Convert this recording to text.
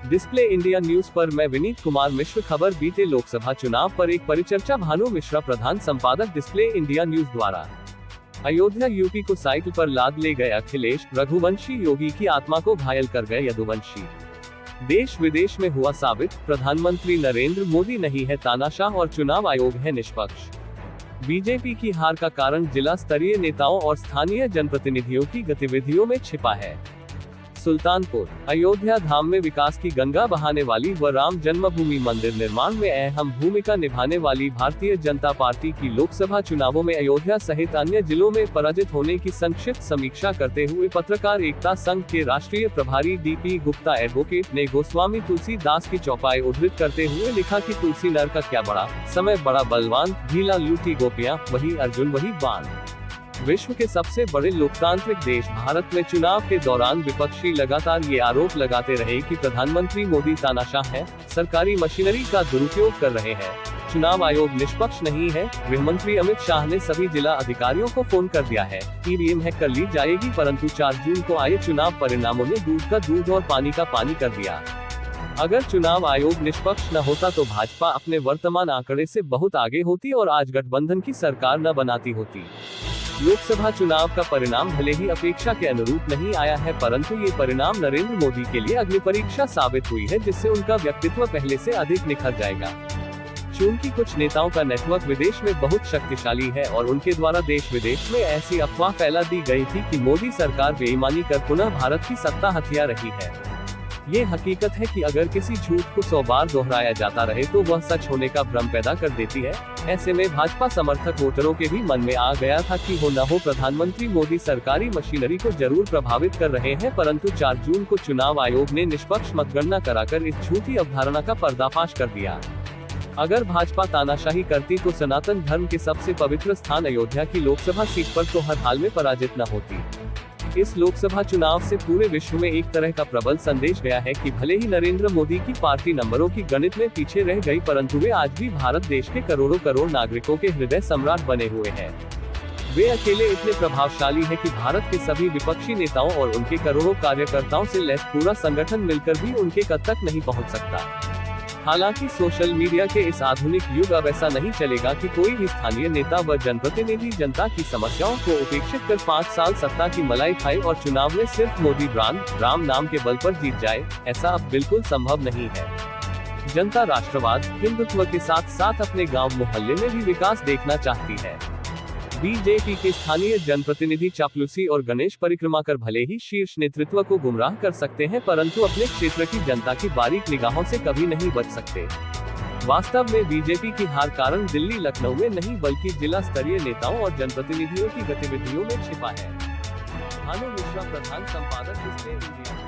Display India news पर मैं विनीत कुमार मिश्र। खबर बीते लोकसभा चुनाव पर एक परिचर्चा। भानु मिश्रा, प्रधान संपादक, डिस्प्ले इंडिया न्यूज द्वारा। अयोध्या यूपी को साइकिल पर लाद ले गए अखिलेश, रघुवंशी योगी की आत्मा को घायल कर गए यदुवंशी। देश विदेश में हुआ साबित, प्रधानमंत्री नरेंद्र मोदी नहीं है तानाशाह और चुनाव आयोग है निष्पक्ष। बीजेपी की हार का कारण जिला स्तरीय नेताओं और स्थानीय जनप्रतिनिधियों की गतिविधियों में छिपा है। सुल्तानपुर, अयोध्या धाम में विकास की गंगा बहाने वाली व राम जन्मभूमि मंदिर निर्माण में अहम भूमिका निभाने वाली भारतीय जनता पार्टी की लोकसभा चुनावों में अयोध्या सहित अन्य जिलों में पराजित होने की संक्षिप्त समीक्षा करते हुए पत्रकार एकता संघ के राष्ट्रीय प्रभारी डीपी गुप्ता एडवोकेट ने गोस्वामी तुलसीदास की चौपाई उद्धृत करते हुए लिखा कि तुलसी नर का क्या बड़ा, समय बड़ा बलवान, ढीला लूटी गोपियां, वही अर्जुन वही बाण। विश्व के सबसे बड़े लोकतांत्रिक देश भारत में चुनाव के दौरान विपक्षी लगातार ये आरोप लगाते रहे कि प्रधानमंत्री मोदी तानाशाह हैं, सरकारी मशीनरी का दुरुपयोग कर रहे हैं, चुनाव आयोग निष्पक्ष नहीं है। गृहमंत्री अमित शाह ने सभी जिला अधिकारियों को फोन कर दिया है, ईवीएम हैक कर ली जाएगी, परंतु 4 जून को आए चुनाव परिणामों ने दूध का दूध और पानी का पानी कर दिया। अगर चुनाव आयोग निष्पक्ष न होता तो भाजपा अपने वर्तमान आंकड़े से बहुत आगे होती और आज गठबंधन की सरकार न बनाती होती। लोकसभा चुनाव का परिणाम भले ही अपेक्षा के अनुरूप नहीं आया है, परंतु ये परिणाम नरेंद्र मोदी के लिए अग्नि परीक्षा साबित हुई है, जिससे उनका व्यक्तित्व पहले से अधिक निखर जाएगा। चूंकि कुछ नेताओं का नेटवर्क विदेश में बहुत शक्तिशाली है और उनके द्वारा देश विदेश में ऐसी अफवाह फैला दी गई थी कि मोदी सरकार बेईमानी कर पुनः भारत की सत्ता हथिया रही है। ये हकीकत है कि अगर किसी झूठ को 100 बार दोहराया जाता रहे तो वह सच होने का भ्रम पैदा कर देती है। ऐसे में भाजपा समर्थक वोटरों के भी मन में आ गया था कि हो न हो प्रधानमंत्री मोदी सरकारी मशीनरी को जरूर प्रभावित कर रहे हैं, परंतु 4 जून को चुनाव आयोग ने निष्पक्ष मतगणना कराकर इस झूठी अवधारणा का पर्दाफाश कर दिया। अगर भाजपा तानाशाही करती तो सनातन धर्म के सबसे पवित्र स्थान अयोध्या की लोकसभा सीट पर तो हर हाल में पराजित न होती। इस लोकसभा चुनाव से पूरे विश्व में एक तरह का प्रबल संदेश गया है कि भले ही नरेंद्र मोदी की पार्टी नंबरों की गणित में पीछे रह गई, परंतु वे आज भी भारत देश के करोड़ों करोड़ नागरिकों के हृदय सम्राट बने हुए हैं। वे अकेले इतने प्रभावशाली हैं कि भारत के सभी विपक्षी नेताओं और उनके करोड़ों कार्यकर्ताओं से लैस पूरा संगठन मिलकर भी उनके कद तक नहीं पहुंच सकता। हालांकि सोशल मीडिया के इस आधुनिक युग अब ऐसा नहीं चलेगा कि कोई भी स्थानीय नेता व जनप्रतिनिधि जनता की समस्याओं को उपेक्षित कर 5 साल सत्ता की मलाई खाए और चुनाव में सिर्फ मोदी ब्रांड, राम नाम के बल पर जीत जाए। ऐसा अब बिल्कुल संभव नहीं है। जनता राष्ट्रवाद, हिंदुत्व के साथ साथ अपने गांव मोहल्ले में भी विकास देखना चाहती है। बीजेपी के स्थानीय जनप्रतिनिधि चापलूसी और गणेश परिक्रमा कर भले ही शीर्ष नेतृत्व को गुमराह कर सकते हैं, परंतु अपने क्षेत्र की जनता की बारीक निगाहों से कभी नहीं बच सकते। वास्तव में बीजेपी की हार कारण दिल्ली लखनऊ में नहीं बल्कि जिला स्तरीय नेताओं और जनप्रतिनिधियों की गतिविधियों में छिपा है। भानु मिश्रा, प्रधान संपादक, डिस्प्ले इंडिया।